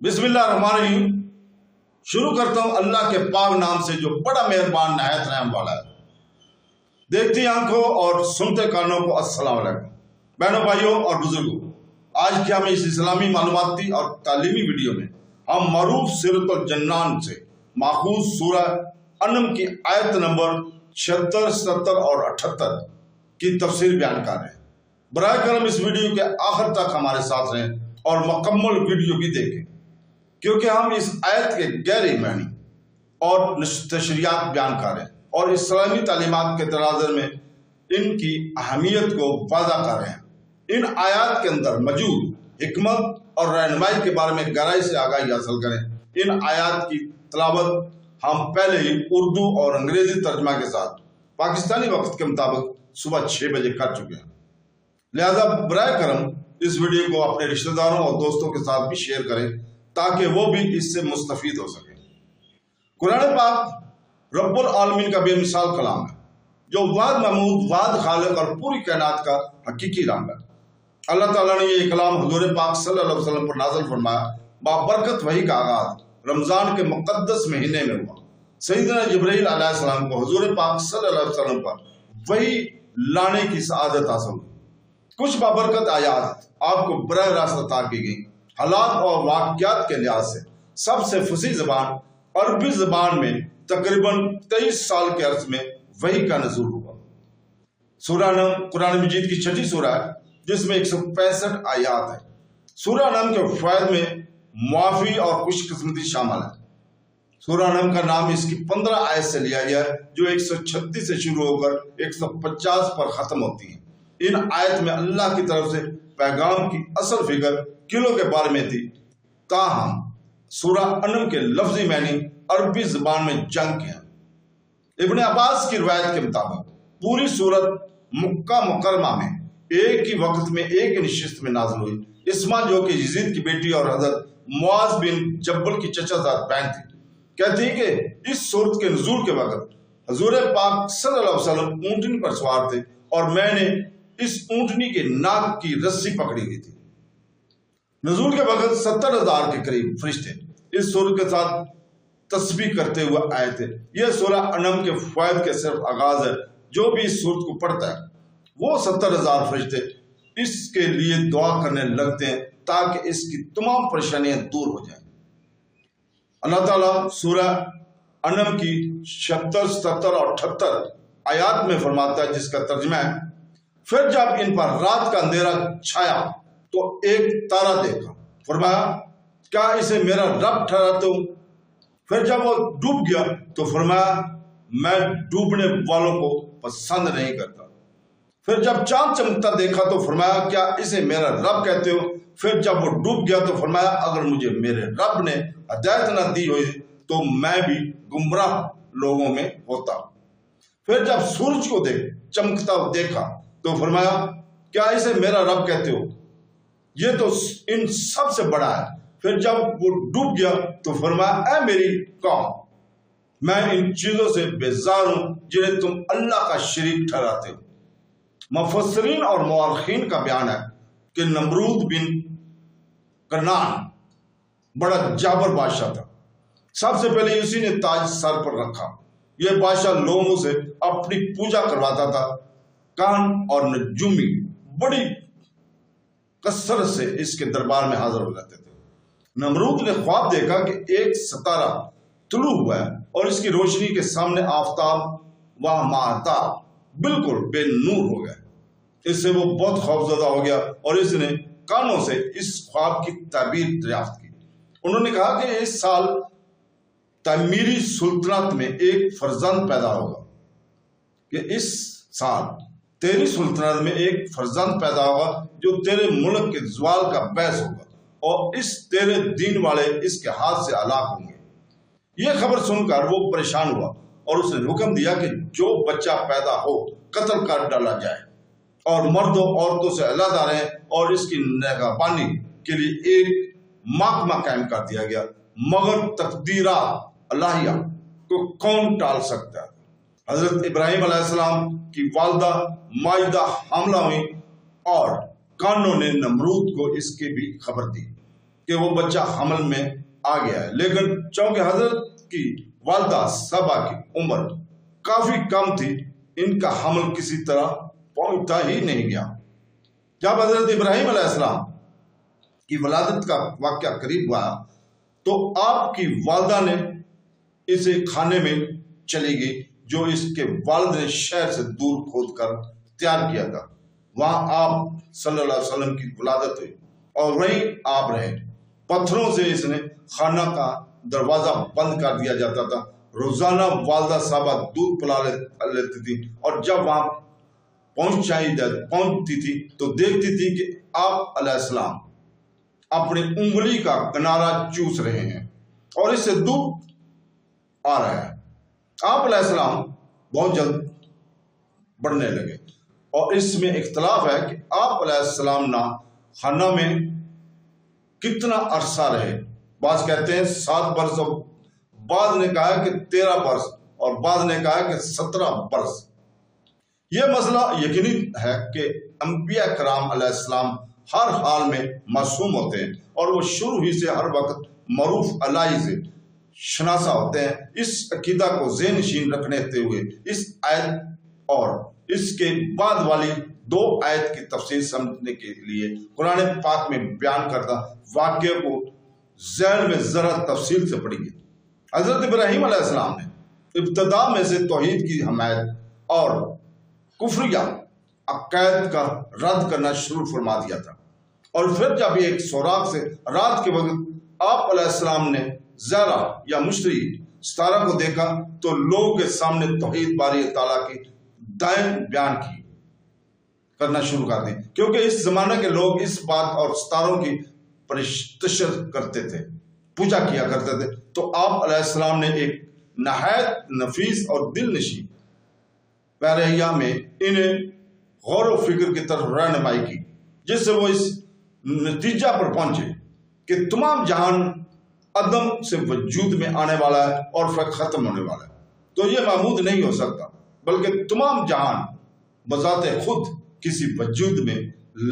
बिस्मिल्लाहिर्रहमानिर्रहीम। शुरू करता हूँ अल्लाह के पाक नाम से जो बड़ा मेहरबान नहायत रहम वाला है। देखती आंखों और सुनते कानों को अस्सलाम वालेकुम। बहनों, भाइयों और बुजुर्गों, आज की हम इस इस्लामी मालूमाती और तालीमी वीडियो में हम मरूफ सीरतुल जन्नान से माखूज सूरह अनम की आयत नंबर 76, 77 और 78 की तफसीर बयान कर रहे हैं। बराए करम इस वीडियो के आखिर तक हमारे साथ रहें और मुकम्मल वीडियो भी देखें, क्योंकि हम इस आयत के गहरे मानी और तशरीयात बयान कर रहे हैं और इस्लामी तालीमात के तनाज़ुर में इनकी अहमियत को वाज़ा कर रहे हैं। इन आयत के अंदर मौजूद हिकमत और रहनुमाई के बारे में गहराई से आगाही हासिल करें। इन आयत की तलावत हम पहले ही उर्दू और अंग्रेजी तर्जमा के साथ पाकिस्तानी वक्त के मुताबिक सुबह 6 बजे कर चुके हैं। लिहाजा बराए करम इस वीडियो को अपने रिश्तेदारों और दोस्तों के साथ भी शेयर करें ताकि वो भी इससे मुस्तफीद हो सके। कुरान पाक रब्बुल आलमीन का बेमिसाल कलाम है, जो वाद महमूद, वाद खालिक और पूरी कायनात का हकीकी रंग है। अल्लाह ताला ने ये कलाम हुजूर पाक सल्लल्लाहु अलैहि वसल्लम पर नाज़िल फरमाया। बाबरकत वही का आगाज रमजान के मुक़द्दस महीने में हुआ। सैयदना जिब्रील अलैहिस्सलाम को हुजूर पाक सल्लल्लाहु अलैहि वसल्लम पर वही लाने की सआदत हासिल हुई। कुछ बाबरकत आयात आपको बराह रास्त अता की गई। हालात और वाक़यात के लिहाज से सबसे फसीह ज़बान अरबी ज़बान में तकरीबन 23 साल के अर्ज में वही का नज़ूल हुआ। सूरह नम कुरान मजीद की 6ठी सूरह है, जिसमें 165 आयात है। सूरह नम के फ़ायद में मुआफ़ी और खुशकिस्मती शामिल है। सूरह नम का नाम इसकी 15 आयत से लिया गया है, जो 136 से शुरू होकर 150 पर ख़त्म होती है। इन आयत में अल्लाह की तरफ से पैगाम की असल फिगर किलो के बारे में थी। ताहम सूरह अनम के लफ्जी मैनी अरबी ज़बान में जंग के हैं। इब्न अब्बास की रिवायत के मुताबिक पूरी सूरत मक्का मुकरमा में एक ही वक्त में एक नशिस्त में नाज़िल हुई। इस्मा, जो कि यजीद की बेटी और हज़रत मुआज़ बिन जब्बल की चचाज़ाद बहन थी, कहती है कि इस सूरत के नुज़ूल के वक्त हुज़ूर पाक सल्लल्लाहु अलैहि वसल्लम ऊँटनी पर सवार थे और मैंने इस ऊँटनी के नाक की रस्सी पकड़ी हुई थी। नुज़ूल के वक्त 70,000 के करीब फरिश्ते इस सूरत के साथ तस्बीह करते हुए आए थे। यह सूरह अनम के फ़ायद के सिर्फ आगाज है। जो भी इस सूरत को पढ़ता है वो 70,000 फरिश्ते इसके लिए दुआ करने लगते हैं ताकि इसकी तमाम परेशानियां दूर हो जाएं। अल्लाह ताला सूरह अनम की 76, 77 और 78 आयात में फरमाता है, जिसका तर्जुमा है, फिर जब इन पर रात का अंधेरा छाया तो एक तारा देखा। फरमाया, क्या इसे मेरा रब ठहराते हो? फिर जब वो डूब गया तो फरमाया, मैं डूबने वालों को पसंद नहीं करता। फिर जब चांद चमकता देखा तो फरमाया, क्या इसे मेरा रब कहते हो? फिर जब वो डूब गया तो फरमाया, अगर मुझे मेरे रब ने हिदायत न दी हुई तो मैं भी गुमराह लोगों में होता। फिर जब सूरज को चमकता देखा तो फरमाया, क्या इसे मेरा रब कहते हो? ये तो इन सब से बड़ा है। फिर जब वो डूब गया तो फरमाया, ऐ मेरी कौम, मैं इन चीजों से बेजार हूं जिन्हें तुम अल्लाह का शरीक ठहराते हो। मुफस्सिरीन और मुअर्रिखीन का बयान है कि नमरूद बिन कनान बड़ा जाबर बादशाह था। सबसे पहले उसी ने ताज सर पर रखा। यह बादशाह लोगों से अपनी पूजा करवाता था। कान और नजूमी बड़ी कसरत से इसके दरबार में हाजिर हो जाते थे। नमरूद ने ख्वाब देखा कि एक सितारा तुलू हुआ है और इसकी रोशनी के सामने आफताब व महताब बिल्कुल बेनूर हो गए। इससे वो बहुत खौफजदा हो गया और इसने कानों से इस ख्वाब की ताबीर दरियाफ्त की। उन्होंने कहा कि इस साल तमीरी सुल्तनत में एक फर्जंद पैदा होगा, कि इस साल तेरी सुल्तनत में एक फर्जंद पैदा होगा जो तेरे मुल्क के ज़वाल का बैस होगा और इस तेरे दीन वाले इसके हाथ से हलाक होंगे। यह खबर सुनकर वो परेशान हुआ और उसने हुक्म दिया कि जो बच्चा पैदा हो कत्ल कर डाला जाए और मर्दों औरतों से अलग रहे और इसकी निगहबानी के लिए एक महकमा कायम कर दिया गया। मगर तकदीरात अल्लाहिया को कौन टाल सकता है? हजरत इब्राहिम अलैहिस्सलाम की वालदा माइदा हमला हुई और कानों ने नमरूद को इसकी भी खबर दी। کہ وہ بچہ حمل میں آ گیا ہے، لیکن چونکہ حضرت کی والدہ سبا کی عمر کافی کم تھی، ان کا حمل کسی طرح پہنچتا ہی نہیں گیا۔ جب حضرت ابراہیم علیہ السلام کی ولادت کا واقعہ قریب ہوا تو آپ کی والدہ نے اسے کھانے میں چلی گئی جو اس کے والد نے شہر سے دور کھود کر تیار کیا تھا۔ وہاں آپ صلی اللہ علیہ وسلم کی ولادت ہوئی اور وہیں آپ رہے۔ پتھروں سے اس نے خانہ کا دروازہ بند کر دیا جاتا تھا۔ روزانہ والدہ صاحبہ دودھ پلا لیتی تھی اور جب وہاں پہنچتی تھی تو دیکھتی تھی کہ آپ علیہ السلام اپنی انگلی کا کنارہ چوس رہے ہیں اور اس سے دودھ آ رہا ہے۔ آپ علیہ السلام بہت جلد بڑھنے لگے اور اس میں اختلاف ہے کہ آپ علیہ السلام نہ خانہ میں کتنا عرصہ رہے۔ بعض کہتے ہیں 7 برس، اور بعض نے کہا کہ 13 برس، اور بعض نے کہا کہ 17 برس۔ یہ مسئلہ یقینی ہے کہ انبیاء کرام علیہ السلام ہر حال میں معصوم ہوتے ہیں اور وہ شروع ہی سے ہر وقت معروف الہی سے شناسا ہوتے ہیں۔ اس عقیدہ کو ذہن نشین رکھنے ہوئے اس آیت اور اس کے بعد والی 2 آیت کی تفسیر سمجھنے کے لیے قرآن پاک میں بیان کردہ واقعے کو ذہن میں ذرا تفصیل سے پڑھیں گے۔ حضرت ابراہیم علیہ السلام نے ابتدا میں سے توحید کی حمایت اور کفریہ عقائد کا رد کرنا شروع فرما دیا تھا، اور پھر جب ایک سوراخ سے رات کے وقت آپ علیہ السلام نے زہرا یا مشتری ستارہ کو دیکھا تو لوگوں کے سامنے توحید باری تعالیٰ کی دائیں بیان کی کرنا شروع کر دی، کیونکہ اس زمانے کے لوگ اس بات اور ستاروں کی پرستش کرتے تھے، پوجا کیا کرتے تھے۔ تو آپ علیہ السلام نے ایک نہایت نفیس اور دل نشین پیرہیا میں انہیں غور و فکر کی طرف رہنمائی کی، جس سے وہ اس نتیجہ پر پہنچے کہ تمام جہان عدم سے وجود میں آنے والا ہے اور پھر ختم ہونے والا ہے، تو یہ معمود نہیں ہو سکتا، بلکہ تمام جہان بذات خود کسی وجود میں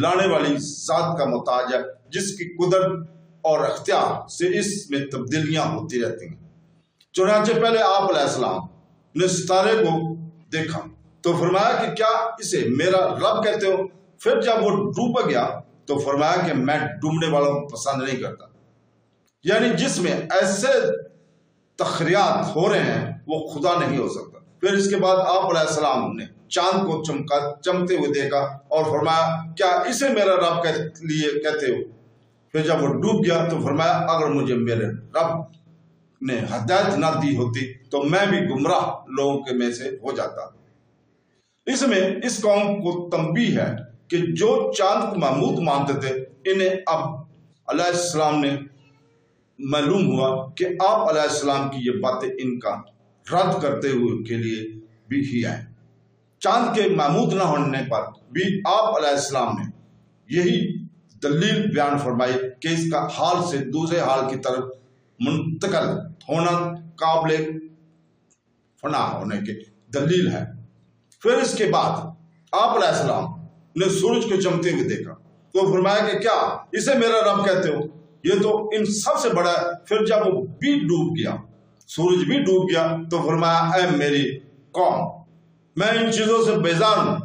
لانے والی ذات کا محتاج ہے، جس کی قدرت اور اختیار سے اس میں تبدیلیاں ہوتی رہتی ہیں۔ چنانچہ پہلے آپ علیہ السلام نے ستارے کو دیکھا تو فرمایا کہ کیا اسے میرا رب کہتے ہو؟ پھر جب وہ ڈوب گیا تو فرمایا کہ میں ڈوبنے والوں کو پسند نہیں کرتا، یعنی جس میں ایسے تخریات ہو رہے ہیں وہ خدا نہیں ہو سکتا۔ پھر اس کے بعد آپ علیہ السلام نے چاند کو چمکتے ہوئے دیکھا اور فرمایا کیا اسے میرا رب کہتے ہو؟ پھر جب وہ ڈوب گیا تو فرمایا اگر مجھے میرے رب نے ہدایت نہ دی ہوتی تو میں بھی گمراہ لوگوں کے میں سے ہو جاتا۔ اس میں اس قوم کو تنبیہ ہے کہ جو چاند کو معبود مانتے تھے، انہیں اب علیہ السلام نے معلوم ہوا کہ آپ علیہ السلام کی یہ باتیں ان کا رد کرتے ہوئے کے لیے بھی ہی آئیں۔ چاند کے معبود نہ ہونے پر بھی آپ علیہ السلام نے یہی دلیل بیان فرمائی کہ اس کا حال سے دوسرے حال کی طرف منتقل ہونا قابل فنا ہونے کی دلیل ہے۔ پھر اس کے بعد آپ علیہ السلام نے سورج کو چمکتے ہوئے دیکھا تو فرمایا کہ کیا اسے میرا رب کہتے ہو؟ یہ تو ان سب سے بڑا ہے۔ پھر جب وہ بھی ڈوب گیا، سورج بھی ڈوب گیا تو فرمایا اے میری قوم، میں ان چیزوں سے بیزار ہوں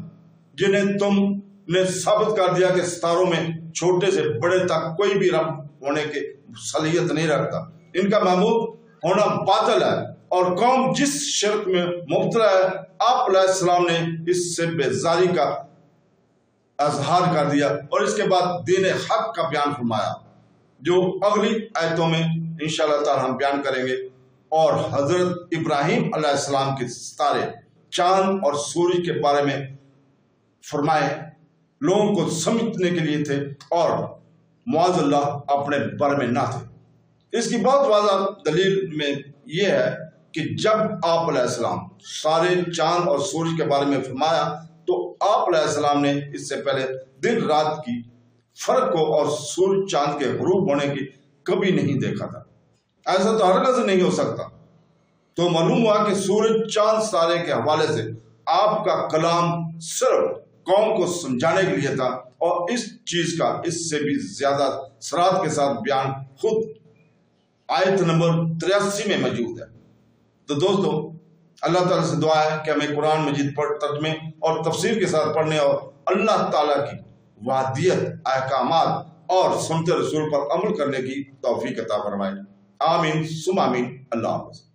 جنہیں تم نے ثابت کر دیا کہ ستاروں میں چھوٹے سے بڑے تک کوئی بھی رب ہونے کی صلاحیت نہیں رکھتا۔ ان کا معبود ہونا باطل ہے اور قوم جس شرک میں مبتلا ہے، آپ علیہ السلام نے اس سے بیزاری کا اظہار کر دیا اور اس کے بعد دین حق کا بیان فرمایا، جو اگلی آیتوں میں انشاءاللہ تعالی ہم بیان کریں گے۔ اور حضرت ابراہیم علیہ السلام کے ستارے، چاند اور سورج کے بارے میں فرمائے لوگوں کو سمجھنے کے لیے تھے اور معاذ اللہ اپنے بارے میں نہ تھے۔ اس کی بہت واضح دلیل میں یہ ہے کہ جب آپ علیہ السلام سارے چاند اور سورج کے بارے میں فرمایا تو آپ علیہ السلام نے اس سے پہلے دن رات کی فرق کو اور سورج چاند کے غروب ہونے کی کبھی نہیں دیکھا تھا۔ ایسا تو ہرگز نہیں ہو سکتا۔ تو معلوم ہوا کہ سورج چاند ستارے کے حوالے سے آپ کا کلام صرف قوم کو سمجھانے کے لیے تھا، اور اس چیز کا اس سے بھی زیادہ سرات کے ساتھ بیان خود آیت نمبر 83 میں موجود ہے۔ تو دوستو، اللہ تعالیٰ سے دعا ہے کہ ہمیں قرآن مجید ترجمے اور تفسیر کے ساتھ پڑھنے اور اللہ تعالیٰ کی وحدیت، احکامات اور سنت رسول پر عمل کرنے کی توفیق عطا فرمائے۔ آمین ثم آمین۔ اللہ حافظ۔